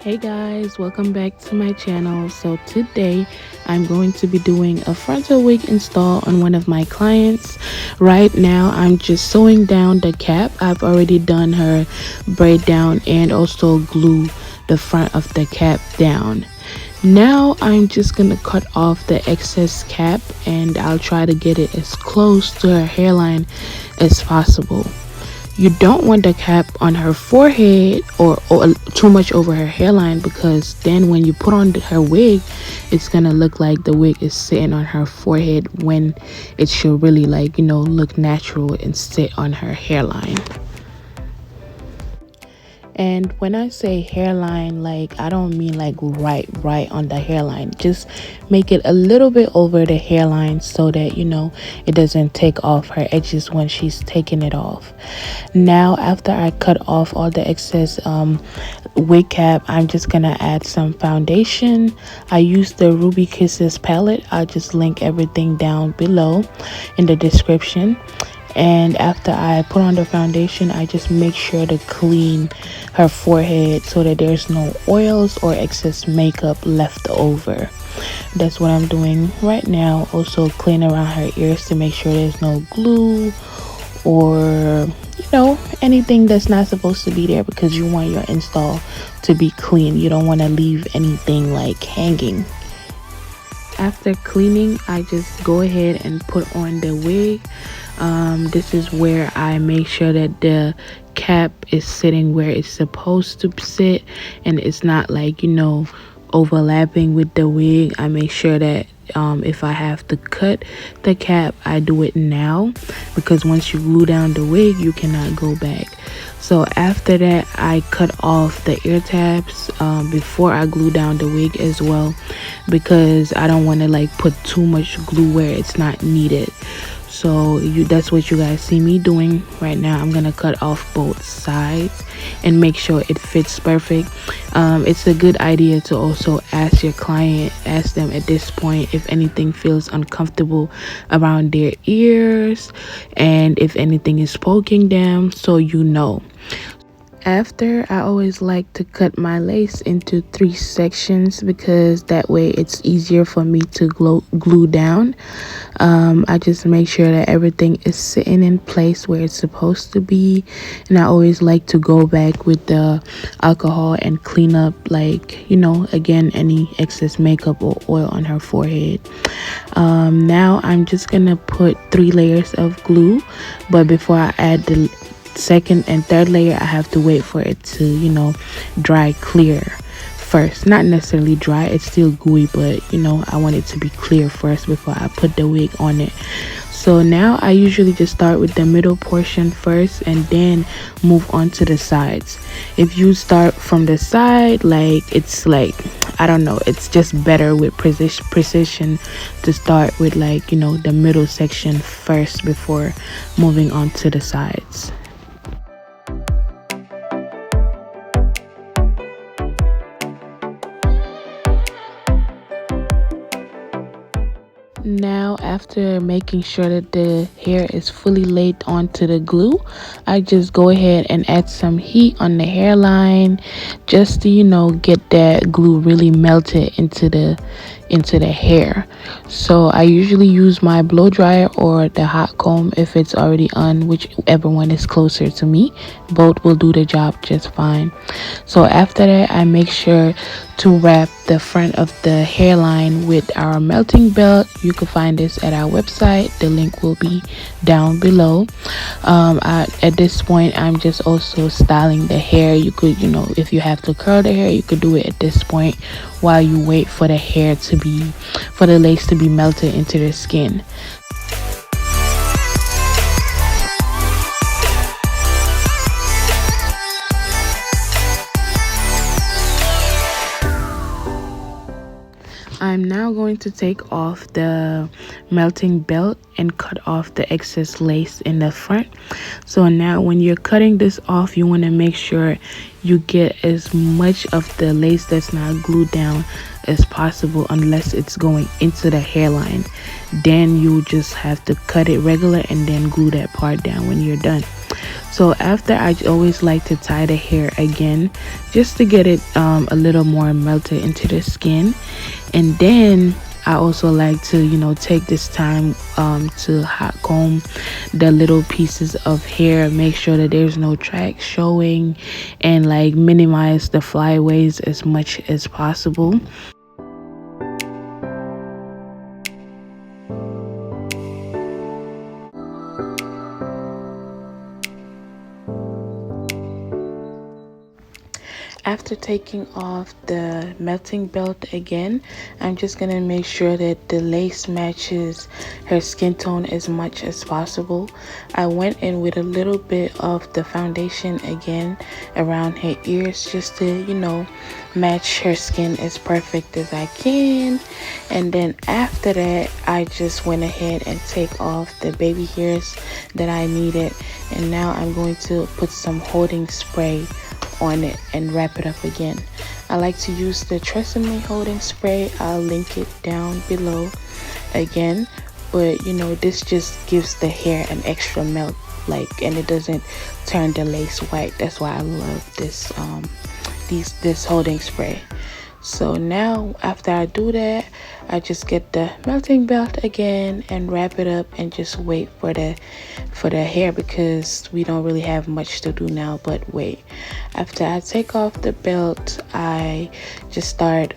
Hey guys, welcome back to my channel. So today I'm going to be doing a frontal wig install on one of my clients. Right now I'm just sewing down the cap. I've already done her braid down and also glue the front of the cap down. Now I'm just gonna cut off the excess cap and I'll try to get it as close to her hairline as possible. You don't want the cap on her forehead or too much over her hairline, because then when you put on her wig, it's gonna look like the wig is sitting on her forehead when it should really, like, look natural and sit on her hairline. And when I say hairline, like, I don't mean like right on the hairline. Just make it a little bit over the hairline so that it doesn't take off her edges when she's taking it off. Now after I cut off all the excess wig cap, I'm just gonna add some foundation. I use the Ruby Kisses palette. I'll just link everything down below in the description. And after I put on the foundation, I just make sure to clean her forehead so that there's no oils or excess makeup left over. That's what I'm doing right now. Also clean around her ears to make sure there's no glue or anything that's not supposed to be there, because you want your install to be clean. You don't want to leave anything like hanging. After cleaning, I just go ahead and put on the wig. This is where I make sure that the cap is sitting where it's supposed to sit and it's not like overlapping with the wig. I make sure that if I have to cut the cap, I do it now, because once you glue down the wig, you cannot go back. So after that, I cut off the ear tabs before I glue down the wig as well, because I don't want to like put too much glue where it's not needed. So that's what you guys see me doing right now. I'm gonna cut off both sides and make sure it fits perfect. It's a good idea to also ask them at this point if anything feels uncomfortable around their ears and if anything is poking them, so After, I always like to cut my lace into 3 sections, because that way it's easier for me to glue down. I just make sure that everything is sitting in place where it's supposed to be, and I always like to go back with the alcohol and clean up, like, again, any excess makeup or oil on her forehead. Now I'm just gonna put 3 layers of glue, but before I add the second and third layer, I have to wait for it to dry clear first. Not necessarily dry, it's still gooey, but I want it to be clear first before I put the wig on it. So now I usually just start with the middle portion first and then move on to the sides. If you start from the side, it's I don't know, it's just better with precision to start with the middle section first before moving on to the sides. Now, after making sure that the hair is fully laid onto the glue, I just go ahead and add some heat on the hairline just to get that glue really melted into the hair. So I usually use my blow dryer or the hot comb if it's already on, whichever one is closer to me. Both will do the job just fine. So after that, I make sure to wrap the front of the hairline with our melting belt. You can find this at our website. The link will be down below. At this point, I'm just also styling the hair. You could, if you have to curl the hair, you could do it at this point while you wait for the lace to be melted into the skin. I'm now going to take off the melting belt and cut off the excess lace in the front. So now when you're cutting this off, you want to make sure you get as much of the lace that's not glued down as possible, unless it's going into the hairline. Then you just have to cut it regular and then glue that part down when you're done. So after, I always like to tie the hair again just to get it a little more melted into the skin. And then I also like to, you know, take this time to hot comb the little pieces of hair, make sure that there's no tracks showing, and like minimize the flyaways as much as possible. After taking off the melting belt again, I'm just gonna make sure that the lace matches her skin tone as much as possible. I went in with a little bit of the foundation again around her ears just to, you know, match her skin as perfect as I can. And then after that, I just went ahead and take off the baby hairs that I needed. And now I'm going to put some holding spray on it and wrap it up again. I like to use the Tresseme holding spray. I'll link it down below again, but you know, this just gives the hair an extra melt, like, and it doesn't turn the lace white. That's why I love this this holding spray. So now after I do that, I just get the melting belt again and wrap it up and just wait for the hair, because we don't really have much to do now but wait. After I take off the belt, I just start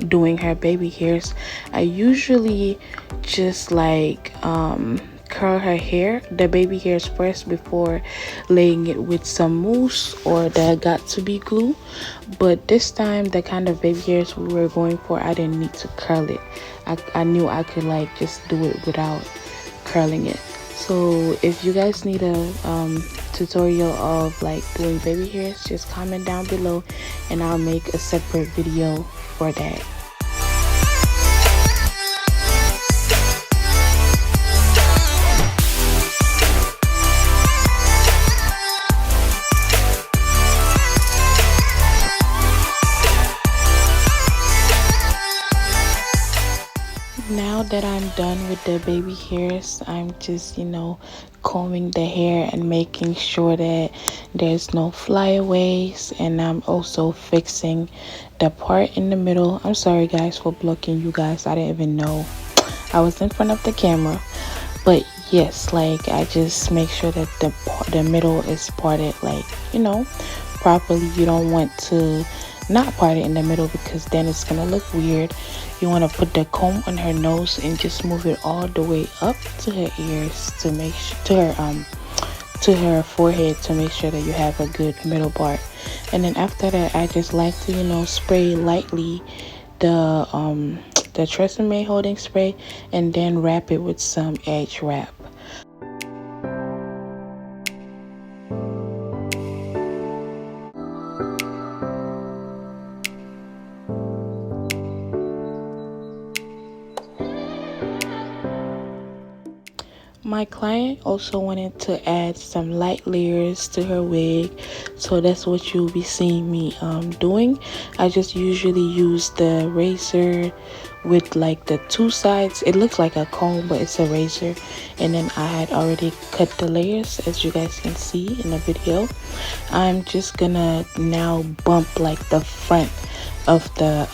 doing her baby hairs. I usually just like curl her hair, the baby hairs first, before laying it with some mousse or the Got2be glue. But this time, the kind of baby hairs we were going for, I didn't need to curl it. I knew I could like just do it without curling it. So if you guys need a tutorial of like doing baby hairs, just comment down below and I'll make a separate video for that. Now that I'm done with the baby hairs, I'm just, you know, combing the hair and making sure that there's no flyaways, and I'm also fixing the part in the middle. I'm sorry guys for blocking you guys. I didn't even know I was in front of the camera, but yes, like I just make sure that the middle is parted, like, you know, properly. You don't want to not part it in the middle because then it's gonna look weird. You want to put the comb on her nose and just move it all the way up to her ears to make to her forehead to make sure that you have a good middle part. And then after that, I just like to, you know, spray lightly the Tresseme holding spray and then wrap it with some edge wrap. My client also wanted to add some light layers to her wig, so that's what you'll be seeing me doing. I just usually use the razor with like the two sides. It looks like a comb, but it's a razor. And then I had already cut the layers, as you guys can see in the video. I'm just gonna now bump like the front of the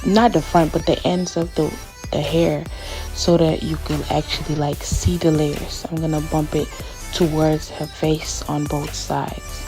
not the front, but the ends of the hair, so that you can actually like see the layers. I'm gonna bump it towards her face on both sides.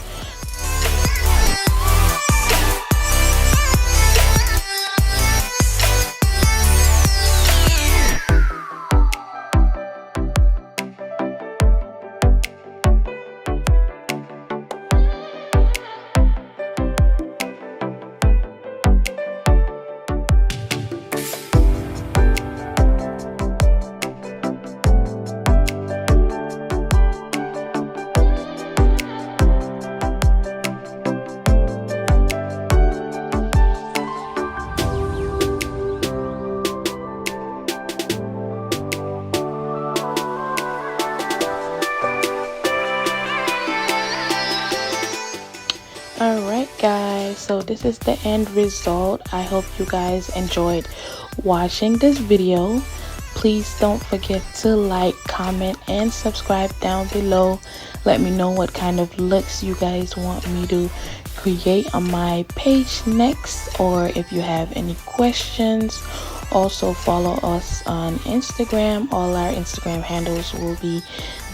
Alright guys, so this is the end result. I hope you guys enjoyed watching this video. please don't forget to like, comment, and subscribe down below. Let me know what kind of looks you guys want me to create on my page next, or if you have any questions. Also follow us on Instagram. All our Instagram handles will be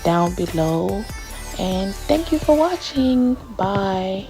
down below. And thank you for watching. Bye.